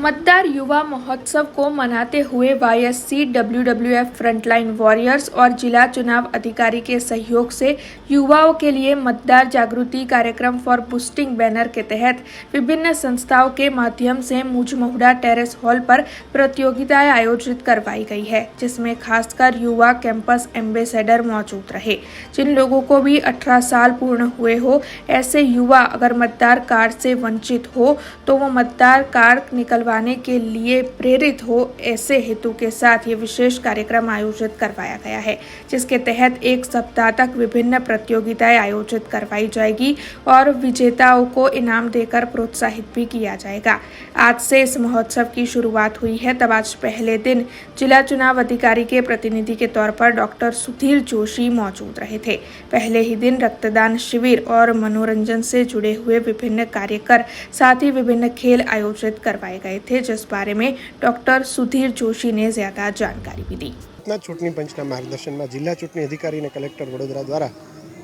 मतदार युवा महोत्सव को मनाते हुए वाईएससी डब्ल्यूडब्ल्यूएफ फ्रंटलाइन वॉरियर्स और जिला चुनाव अधिकारी के सहयोग से युवाओं के लिए मतदार जागृति कार्यक्रम फॉर बूस्टिंग बैनर के तहत विभिन्न संस्थाओं के माध्यम से मुजमहुड़ा टेरेस हॉल पर प्रतियोगिताएं आयोजित करवाई गई है, जिसमें खासकर युवा कैंपस एम्बेसडर मौजूद रहे। जिन लोगों को भी 18 साल पूर्ण हुए हो, ऐसे युवा अगर मतदार कार्ड से वंचित हो तो वो मतदार कार्ड निकलवाने के लिए प्रेरित हो, ऐसे हेतु के साथ ये विशेष कार्यक्रम आयोजित करवाया गया है, जिसके तहत एक सप्ताह तक विभिन्न प्रतियोगिताएं आयोजित करवाई जाएगी और विजेताओं को इनाम देकर प्रोत्साहित भी किया जाएगा। आज से इस महोत्सव की शुरुआत हुई है। तब आज पहले दिन जिला चुनाव अधिकारी के प्रतिनिधि के तौर पर डॉक्टर सुधीर जोशी मौजूद रहे थे। पहले ही दिन रक्तदान शिविर और मनोरंजन से जुड़े हुए विभिन्न कार्यक्रम साथ ही विभिन्न खेल आयोजित करवाए गए थे, जिस बारे में डॉक्टर सुधीर जोशी ने ज्यादा जानकारी भी दी। चूंटणी पंचना मार्गदर्शन में जिला चूंटणी अधिकारी ने कलेक्टर वडोदरा द्वारा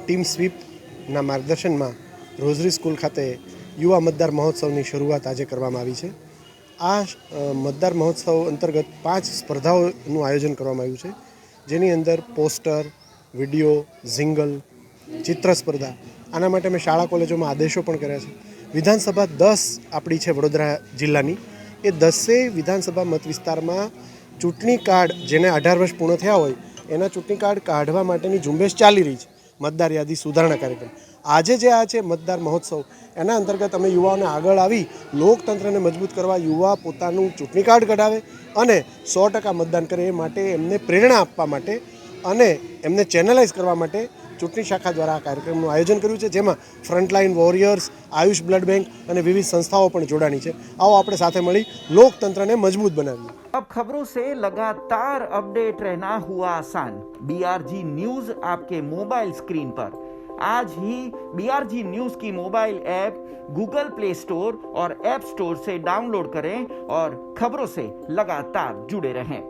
टीम स्वीप ना मार्गदर्शन में रोजरी स्कूल खाते युवा मतदार महोत्सव की शुरुआत आज करवामां आवी छे। आ मतदार महोत्सव अंतर्गत 5 स्पर्धाओं आयोजन करवामां आव्युं छे, जेनी अंदर पोस्टर, विडियो, जिंगल, चित्र स्पर्धा, आना माटे मैं शाळा कॉलेजों में आदेशों पण कर्या छे। विधानसभा 10 आपणी छे वडोदरा जिल्लानी, ए 10 विधानसभा मत विस्तार में चूंटणी कार्ड जेने 18 वर्ष पूर्ण थया होय एना चूंटणी कार्ड काढवा माटेनी झुंबेश चाली रही है। मतदार यादी सुधारणा कार्यक्रम आज जे आ छे मतदार महोत्सव, एना अंतर्गत अमे युवाओने आगळ आवी लोकतंत्रने मजबूत करवा, युवा पोतानुं चूंटणी कार्ड कढावे अने 100% मतदान करे ए माटे एमने प्रेरणा आपवा माटे अने एमने चेनलाइज करवा माटे चूंटणी शाखा द्वारा आ कार्यक्रमનું आयोजन कर्युं छे, जेमां frontline warriors, Ayush blood bank અને વિવિધ સંસ્થાઓ પણ જોડાણી છે। આવો આપણે સાથે મળી લોકતંત્રને મજબૂત બનાવીએ। अब खबरों से लगातार अपडेट रहना हुआ आसान। BRG न्यूज आपके मोबाइल स्क्रीन पर। आज ही BRG न्यूज की mobile app Google play store और ऐप स्टोर से डाउनलोड करें और खबरों से लगातार जुड़े रहें।